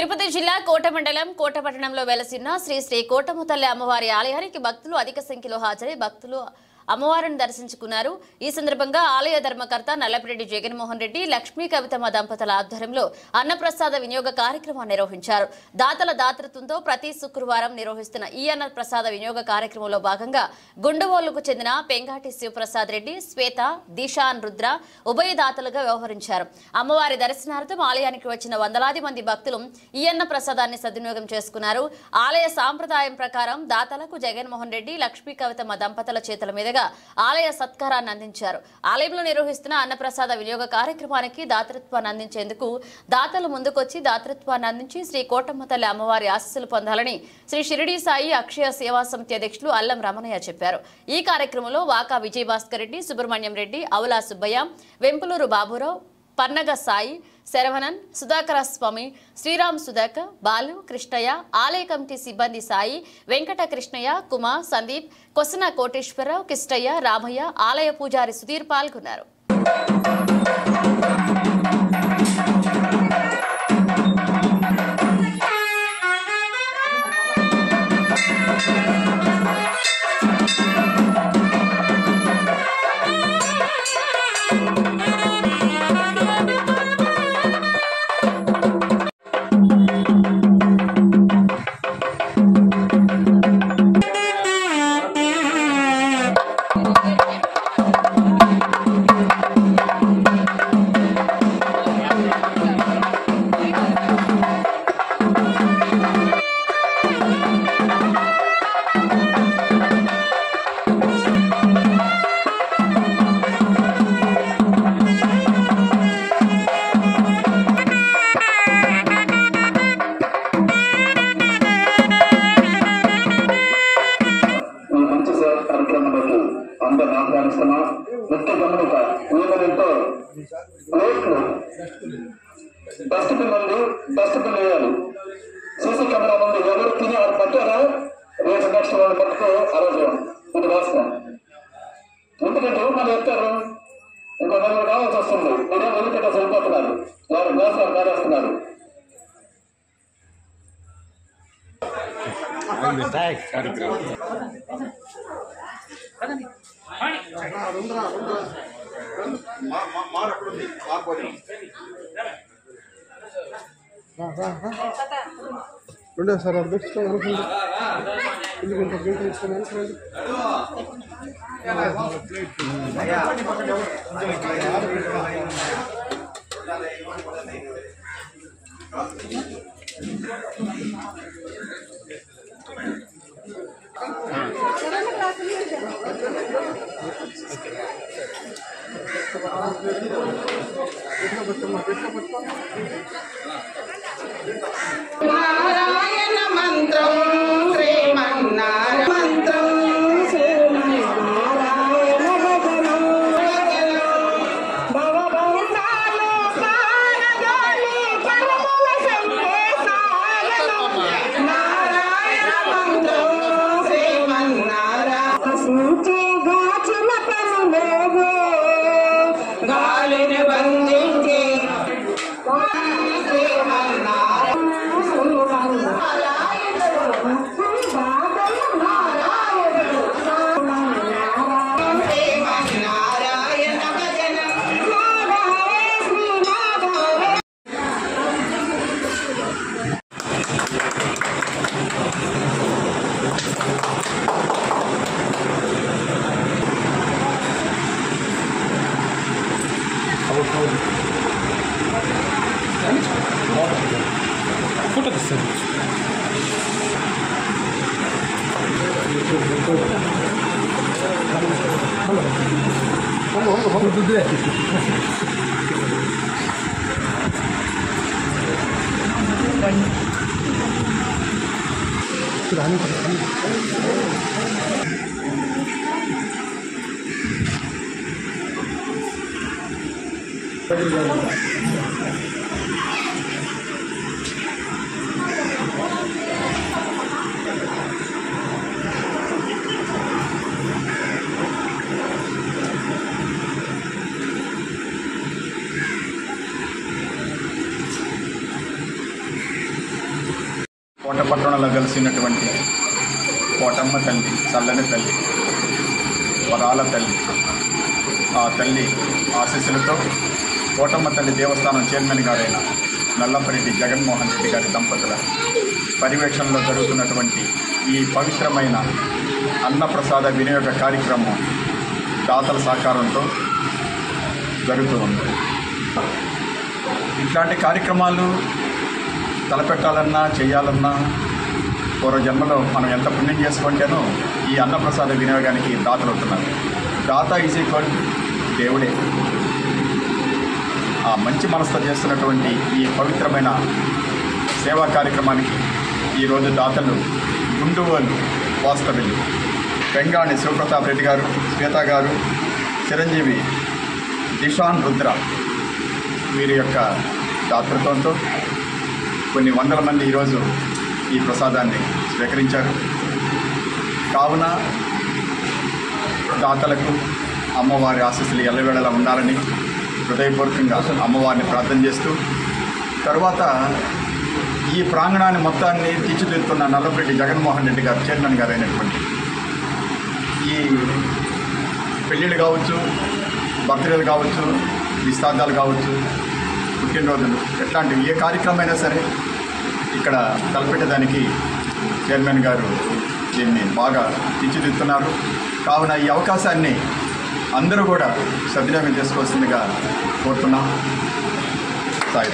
తిరుపతి జిల్లా కోట మండలం కోట పట్టణంలో వెలసిన శ్రీ శ్రీ కోటమ్మ తల్లి అమ్మవారి ఆలయానికి భక్తులు అధిక సంఖ్యలో హాజరై భక్తులు అమ్మవారిని దర్శించుకున్నారు. ఈ సందర్భంగా ఆలయ ధర్మకర్త నల్లపిరెడ్డి జగన్మోహన్ రెడ్డి, లక్ష్మీ కవితమ్మ దంపతుల ఆధ్వర్యంలో అన్నప్రసాద వినియోగ కార్యక్రమాన్ని నిర్వహించారు. దాతల దాతృత్వంతో ప్రతి శుక్రవారం నిర్వహిస్తున్న ఈ అన్నప్రసాద వినియోగ కార్యక్రమంలో భాగంగా గుండవోలుకు చెందిన పెంగాటి శివప్రసాద్ రెడ్డి, శ్వేత, దిశాన్ రుద్ర ఉభయదాతలుగా వ్యవహరించారు. అమ్మవారి దర్శనార్థం ఆలయానికి వచ్చిన వందలాది మంది భక్తులు ఈ అన్న ప్రసాదాన్ని సద్వినియోగం చేసుకున్నారు. ఆలయ సాంప్రదాయం ప్రకారం దాతలకు జగన్మోహన్ రెడ్డి, లక్ష్మీ కవితమ్మ దంపతుల చేతుల మీదుగా ఆలయ సత్కారాన్ని అందించారు. ఆలయంలో నిర్వహిస్తున్న అన్నప్రసాద వినియోగ కార్యక్రమానికి దాతృత్వాన్ని అందించేందుకు దాతలు ముందుకొచ్చి దాతృత్వాన్ని అందించి శ్రీ కోటమ్మ తల్లి అమ్మవారి ఆశీస్సులు పొందాలని శ్రీ షిరిడి సాయి అక్షయ సేవా సమితి అధ్యక్షులు అల్లం రమణయ్య చెప్పారు. ఈ కార్యక్రమంలో వాకా విజయభాస్కర్ రెడ్డి, సుబ్రహ్మణ్యం రెడ్డి, అవులా సుబ్బయ్య, వెంపులూరు బాబురావు, పన్నగ సాయి, శరవణన్, సుధాకర స్వామి, శ్రీరామ్ సుధాకర్, బాలు, కృష్ణయ్య, ఆలయ కమిటీ సిబ్బంది సాయి, వెంకట కృష్ణయ్య, కుమార్, సందీప్, కొసన కోటేశ్వరరావు, కిష్టయ్య, రామయ్య, ఆలయ పూజారి సుధీర్ పాల్గొన్నారు. అందరూ ఆహ్వానిస్తున్నా. ముఖ్య గమనిక ఏమనంటే ప్లేట్లు డస్ట్బిన్ ఉంది, డస్ట్బిన్ వేయాలి. సీసీ కెమెరా ముందు ఎవరు తిని వాళ్ళు పట్టారా రేపు నెక్స్ట్ వాళ్ళు పట్టుకో ఆరోగ్యం ఇది రాస్తాం. ఎందుకంటే మళ్ళీ చెప్తారు ఇంకో నలుగురు కావాల్సి వస్తుంది. మీరే వెనుకట సరిపోతున్నారు, వారు మోసాలు కారేస్తున్నారు. రెండో సార్ అర్థం నారాయణ మంత్రం శ్రీమన్నారాయణ మంత్రం శ్రీమన్నారాయణ భజనం భవబంధాలు ప్రాణగాలి పరముల సందేశాలను నారాయణ మంత్రం శ్రీమన్నారాయణ సూచి గాచిన పరులేవే గాలిని బంధించి ఫోటో తీస్తారు. కోట పట్టణంలో వెలిసినటువంటి కోటమ్మ తల్లి, చల్లని తల్లి, వరాల తల్లి, ఆ తల్లి ఆశీస్సులతో కోటమ్మ తల్లి దేవస్థానం చైర్మన్ గారైన నల్లపరెడ్డి జగన్మోహన్ రెడ్డి గారి దంపతుల పర్యవేక్షణలో జరుగుతున్నటువంటి ఈ పవిత్రమైన అన్నప్రసాద వినియోగ కార్యక్రమం దాతల సహకారంతో జరుగుతూ ఉంది. ఇట్లాంటి కార్యక్రమాలు తలపెట్టాలన్నా చేయాలన్నా పూర్వజన్మలో మనం ఎంత పుణ్యం చేసుకుంటేనో ఈ అన్నప్రసాద వినియోగానికి దాతలు అవుతున్నారు. దాత ఈజ్ ఈక్వల్ దేవుడే. ఆ మంచి మనసుతో చేస్తున్నటువంటి ఈ పవిత్రమైన సేవా కార్యక్రమానికి ఈరోజు దాతలు గుండువోలు వాస్తవ్యులు పెంగాణి శివప్రతాప్ రెడ్డి గారు, శ్వేత గారు, చిరంజీవి దిశాన్ రుద్ర వీరి యొక్క దాతృత్వంతో కొన్ని వందల మంది ఈరోజు ఈ ప్రసాదాన్ని స్వీకరించారు. కావున దాతలకు అమ్మవారి ఆశీస్సులు ఎల్లవేళలా ఉండాలని హృదయపూర్వకంగా అమ్మవారిని ప్రార్థన చేస్తూ, తర్వాత ఈ ప్రాంగణాన్ని మొత్తాన్ని తీర్చిదిద్దుతున్న నల్లపరెడ్డి జగన్మోహన్ రెడ్డి గారు చైర్మన్ గారు అయినటువంటి ఈ పెళ్ళిళ్ళు కావచ్చు, బర్త్డేలు కావచ్చు, నిశ్చితార్థాలు కావచ్చు, పుట్టినరోజులు, ఎట్లాంటివి ఏ కార్యక్రమం అయినా సరే ఇక్కడ తలపెట్టేదానికి చైర్మన్ గారు దీన్ని బాగా తీర్చిదిద్దుతున్నారు. కావున ఈ అవకాశాన్ని అందరూ కూడా సద్వినియోగం చేసుకోవాల్సిందిగా కోరుతున్నాం. సాయి.